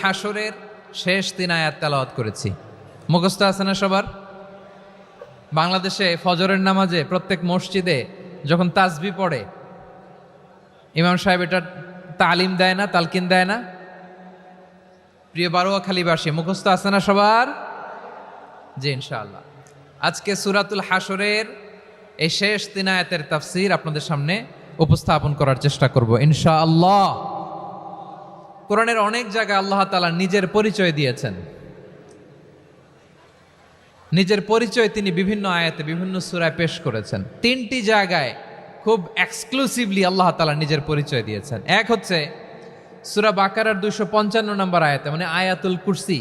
হাসরের শেষ 3 আয়াত তেলাওয়াত করেছি। মুখস্থ আছে না সবার? বাংলাদেশে ফজরের নামাজে প্রত্যেক মসজিদে যখন তাসবিহ পড়ে ইমাম সাহেব এটা তালিম দেয় না, তালকিন দেয় না? প্রিয় বারোয়াখালীবাসী, মুখস্থ আছে না সবার? জি ইনশাআল্লাহ। আজকে সূরাতুল হাসরের এই শেষ 3 আয়াতের তাফসীর আপনাদের সামনে উপস্থাপন করার চেষ্টা করব ইনশাআল্লাহ। কোরআনের অনেক জায়গায় আল্লাহ তাআলা নিজের পরিচয় দিয়েছেন। নিজের পরিচয় তিনি বিভিন্ন আয়াতে বিভিন্ন সূরায় পেশ করেছেন। 3টি জায়গায় খুব এক্সক্লুসিভলি আল্লাহ তাআলা নিজের পরিচয় দিয়েছেন। এক হচ্ছে সূরা বাকারার 255 নম্বর আয়াতে, মানে আয়াতুল কুরসি।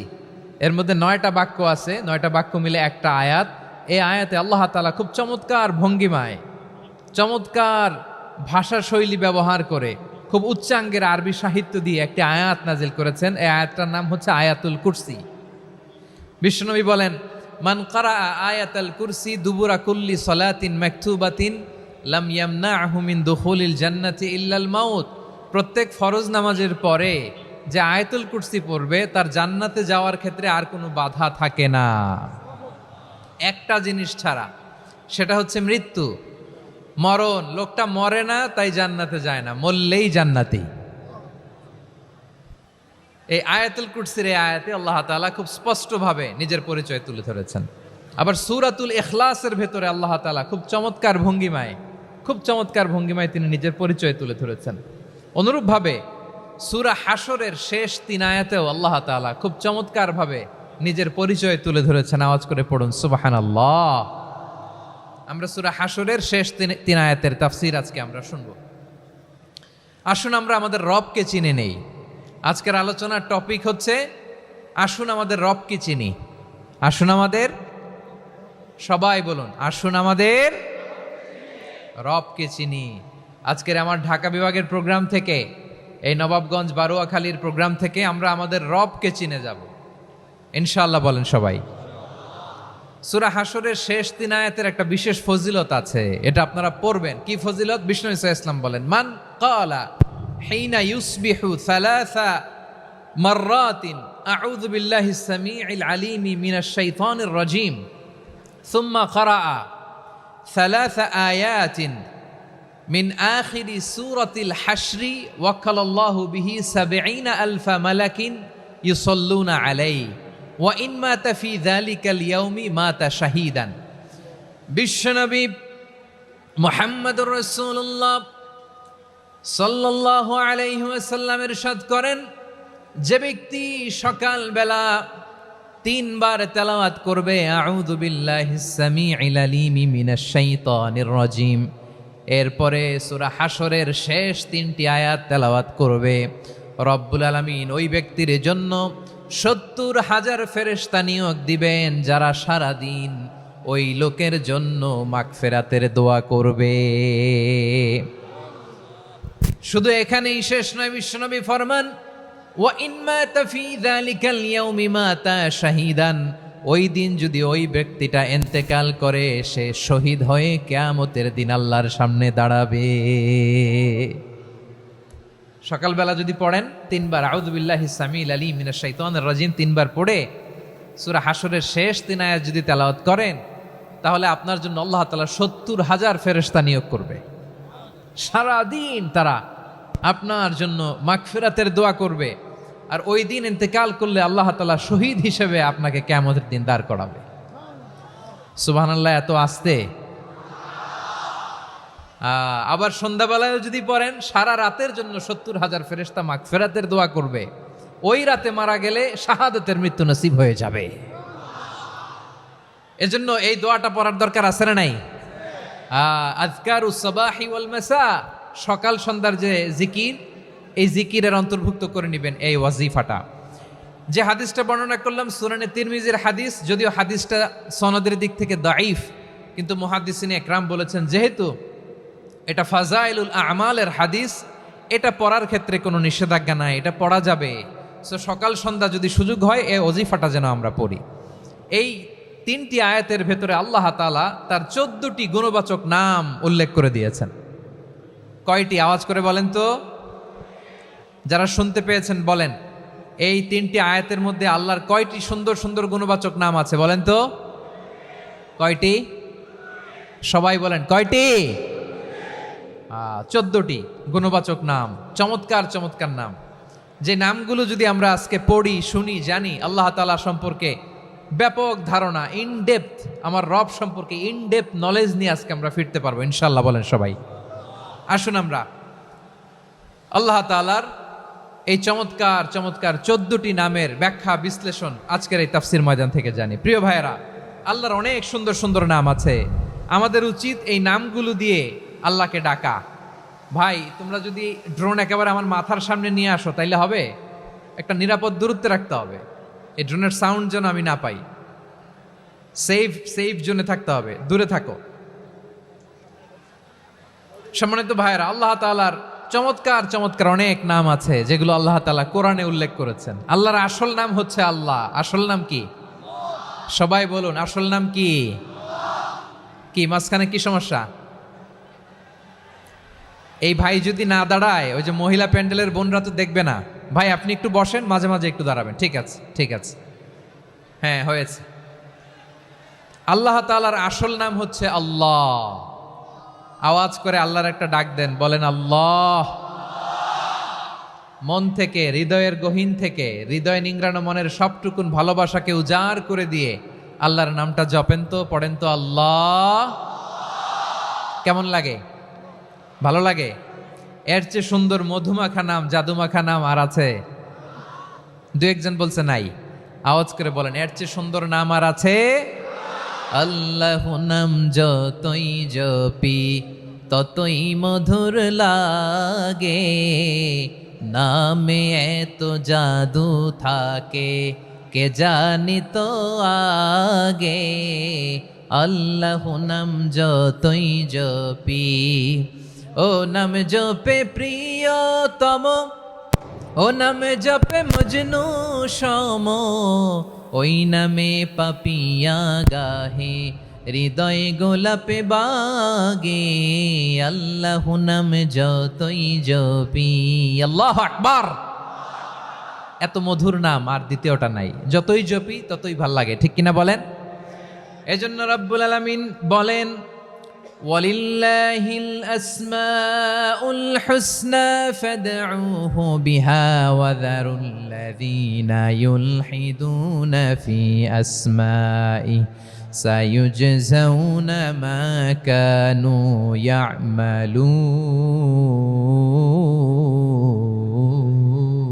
এর মধ্যে 9টা বাক্য আছে, 9টা বাক্য মিলে একটা আয়াত। এই আয়াতে আল্লাহ তাআলা খুব চমৎকার ভঙ্গিমায়, চমৎকার ভাষা শৈলী ব্যবহার করে, খুব উচ্চাঙ্গের আরবি সাহিত্য দিয়ে একটি আয়াত নাজিল করেছেন। এই আয়াতটার নাম হচ্ছে আয়াতুল কুরসি। বিশ্বনবী বলেন, মান কারা আয়াতুল কুরসি দুবুরা কুল্লি সালাতিন মাকতুবাতিন লাম ইয়ামনাহু মিন দুখুলিল জান্নাতি ইল্লাল মাউত। প্রত্যেক ফরজ নামাজের পরে যে আয়াতুল কুরসি পড়বে তার জান্নাতে যাওয়ার ক্ষেত্রে আর কোনো বাধা থাকে না, একটা জিনিস ছাড়া, সেটা হচ্ছে মৃত্যু, মরণ। লোকটা মরে না তাই জান্নাতে যায় না, মরলেই জান্নাতি। এই আয়াতুল কুরসির এই আয়াতে আল্লাহ তাআলা খুব স্পষ্টভাবে নিজের পরিচয় তুলে ধরেছেন। আবার সূরাতুল ইখলাসের ভেতরে আল্লাহ তাআলা খুব চমৎকার ভঙ্গিমায় তিনি নিজের পরিচয় তুলে ধরেছেন। অনুরূপভাবে সূরা হাসরের শেষ 3 আয়াতেও আল্লাহ তাআলা খুব চমৎকারভাবে নিজের পরিচয় তুলে ধরেছেন। আওয়াজ করে পড়ুন সুবহানাল্লাহ। আমরা সূরা হাসরের শেষ 3 আয়াতের তাফসীর আজকে আমরা শুনব। আসুন আমরা আমাদের রবকে চিনে নেই। আজকের আলোচনার টপিক হচ্ছে আসুন আমাদের রবকে চিনি। আসুন আমাদের, সবাই বলুন, আসুন আমাদের রবকে চিনি। আজকের আমার ঢাকা বিভাগের প্রোগ্রাম থেকে, এই নবাবগঞ্জ বারোয়াখালীর প্রোগ্রাম থেকে আমরা আমাদের রবকে চিনে যাব ইনশাআল্লাহ। বলেন সবাই। সূরা হাসরের শেষ 3 আয়াতের একটা বিশেষ ফজিলত আছে, এটা আপনারা পড়বেন। কি ফজিলত? বিষ্ণু ঈসা ইসলাম বলেন, মান ক্বালা হিনা ইউসবিহু সালাসা মাররাতিন আউযু বিল্লাহিস সামিউল আলিম মিনাশ শাইতানির রাজীম সুম্মা ক্বারাআ সালাসা আয়াতিন মিন আখিরি সূরাতিল হাশরি ওয়াক্কালাল্লাহু বিহি ৭০,০০০ মালাকিন ইউসাল্লুনা আলাইহি ওয়া ইন মাতা ফি যালিকাল ইয়াউমি মাতা শাহীদান। বিশ্বনবী মুহাম্মদুর রাসূলুল্লাহ সাল্লাল্লাহু আলাইহি ওয়াসাল্লাম ইরশাদ করেন, যে ব্যক্তি সকালবেলা 3 বার তেলাওয়াত করবে আউযু বিল্লাহিস সামিউল আলিম মিনাশ শাইতানির রাজীম, এরপরে সূরা হাসরের শেষ 3টি আয়াত তেলাওয়াত করবে, রব্বুল আলামিন ওই ব্যক্তির জন্য ৭০,০০০ ফেরেশতা নিয়োগ দিবেন, যারা সারা দিন ওই লোকের জন্য মাগফিরাতের দোয়া করবে। শুধু এখানেই শেষ নয়, বিশ্বনবী ফরমান, ওয়া ইন মাতা ফি যালিকাল ইয়াউমি মাতা শাহীদান, ওই দিন যদি ওই ব্যক্তিটা ইন্তেকাল করে, সে শহীদ হয়ে কিয়ামতের দিন আল্লাহর সামনে দাঁড়াবে। সকালবেলা যদি পড়েন 3 বার আউযু বিল্লাহিস সামিউল আলিম মিনাশ শাইতানির রাজীম 3 বার পড়ে সূরা হাসরের শেষ 3 আয়াত যদি তেলাওয়াত করেন, তাহলে আপনার জন্য আল্লাহ তাআলা ৭০,০০০ ফেরেশতা নিয়োগ করবে। সারা দিন তারা আপনার জন্য মাগফিরাতের দোয়া করবে। আর ওই দিন ইন্তেকাল করলে আল্লাহ তাআলা শহীদ হিসেবে আপনাকে কিয়ামতের দিন দাঁড় করাবে। সুবহানাল্লাহ। এত আস্তে। আবার সন্ধ্যাবেলায় যদি পড়েন, সারা রাতের জন্য ৭০,০০০ ফেরেশতা মাগফিরাতের দোয়া করবে। ওই রাতে মারা গেলে শাহাদাতের মৃত্যু নসিব হয়ে যাবে। এজন্য এই দোয়াটা পড়ার দরকার আছে না নাই? আযকারুস সাবাহি ওয়াল মাসা, সকাল সন্ধ্যার যে জিকির, এই জিকিরের অন্তর্ভুক্ত করে নেবেন এই ওয়াজিফাটা। যে হাদিসটা বর্ণনা করলাম সুনানে তিরমিজির হাদিস, যদিও হাদিসটা সনদের দিক থেকে দাঈফ, কিন্তু মুহাদ্দিসিনে একরাম বলেছেন যেহেতু এটা ফাজাইলুল আমালের হাদিস, এটা পড়ার ক্ষেত্রে কোনো নিষেধাজ্ঞা নাই, এটা পড়া যাবে। সো সকাল সন্ধ্যা যদি সুযোগ হয় এই ওয়াজিফাটা যেন আমরা পড়ি। এই 3টি আয়াতের ভেতরে আল্লাহ তাআলা তার 14টি গুণবাচক নাম উল্লেখ করে দিয়েছেন। কয়টি? আওয়াজ করে বলেন তো, যারা শুনতে পেয়েছেন বলেন। এই 3টি আয়াতের মধ্যে আল্লাহর কয়টি সুন্দর সুন্দর গুণবাচক নাম আছে বলেন তো? কয়টি? সবাই বলেন কয়টি? 14টি গুণবাচক নাম, চমৎকার চমৎকার নাম। যে নামগুলো যদি আমরা আজকে পড়ি, শুনি, জানি, আল্লাহ তাআলা সম্পর্কে ব্যাপক ধারণা, ইনডেপথ, আমার রব সম্পর্কে ইনডেপথ নলেজ নিয়ে আজকে আমরা ফিরতে পারবো ইনশাআল্লাহ। বলেন সবাই। আসুন আমরা আল্লাহ তাআলার এই চমৎকার চমৎকার 14টি নামের ব্যাখ্যা বিশ্লেষণ আজকের এই তাফসীর ময়দান থেকে জানি। প্রিয় ভাইয়েরা, আল্লাহর অনেক সুন্দর সুন্দর নাম আছে। আমাদের উচিত এই নামগুলো দিয়ে আল্লাহকে ডাকা। ভাই, তোমরা যদি ড্রোন একেবারে আমার মাথার সামনে নিয়ে আসো তাইলে হবে? একটা নিরাপদ দূরত্বে রাখতে হবে। এই ড্রোনের সাউন্ড যেন আমি না পাই। সেফ জোনে থাকতে হবে, দূরে থাকো। সম্মানিত ভাইয়েরা, আল্লাহ তাআলার চমৎকার চমৎকার অনেক নাম আছে যেগুলো আল্লাহ তাআলা কোরআনে উল্লেখ করেছেন। আল্লাহর আসল নাম হচ্ছে আল্লাহ। আসল নাম কি? সবাই বলুন, আসল নাম কি? কি মাঝখানে কি সমস্যা? এই ভাই যদি না দাঁড়ায়, ওই যে মহিলা প্যান্ডেলের বোনরা তো দেখবে না। ভাই আপনি একটু বসেন, মাঝে মাঝে একটু দাঁড়াবেন। ঠিক আছে, ঠিক আছে, হ্যাঁ হয়েছে। আল্লাহ তাআলার আসল নাম হচ্ছে আল্লাহ। আওয়াজ করে আল্লাহর একটা ডাক দেন, বলেন আল্লাহ। মন থেকে, হৃদয়ের গহীন থেকে, হৃদয় নিংড়ানো মনের সবটুকুন ভালোবাসাকে উজাড় করে দিয়ে আল্লাহর নামটা জপেন তো, পড়েন তো আল্লাহ। কেমন লাগে? ভালো লাগে? এর চেয়ে সুন্দর মধুমাখা নাম, জাদুমাখা নাম আর আছে? দু একজন বলছে নাই। আওয়াজ করে বলেন, এর চেয়ে সুন্দর নাম আর আছে? আল্লাহ নাম যতই জপি ততই মধুর লাগে, নামে এত জাদু থাকে কে জানি তো আগে। আল্লাহ নাম যতই জপি, ও নাম জপে প্রিয়তম, ও নামে জপে মজনু সম, ওই নামে পাপিয়া গাহে হৃদয় গোলাপে বাগে। আল্লাহ নাম যতই জপি। আল্লাহু আকবার। এত মধুর নাম আর দ্বিতীয়টা নাই। যতই জপি ততই ভাল লাগে, ঠিক কিনা বলেন? এজন্য রব্বুল আলামিন বলেন, ওয়ালিল্লাহিল আসমাউল হুসনা ফাদউহু বিহা ওয়া যারুল্লাযীনা ইউলহিদুনা ফি আসমাই সায়ুজজাউনা মা কানু ইয়ামালুন।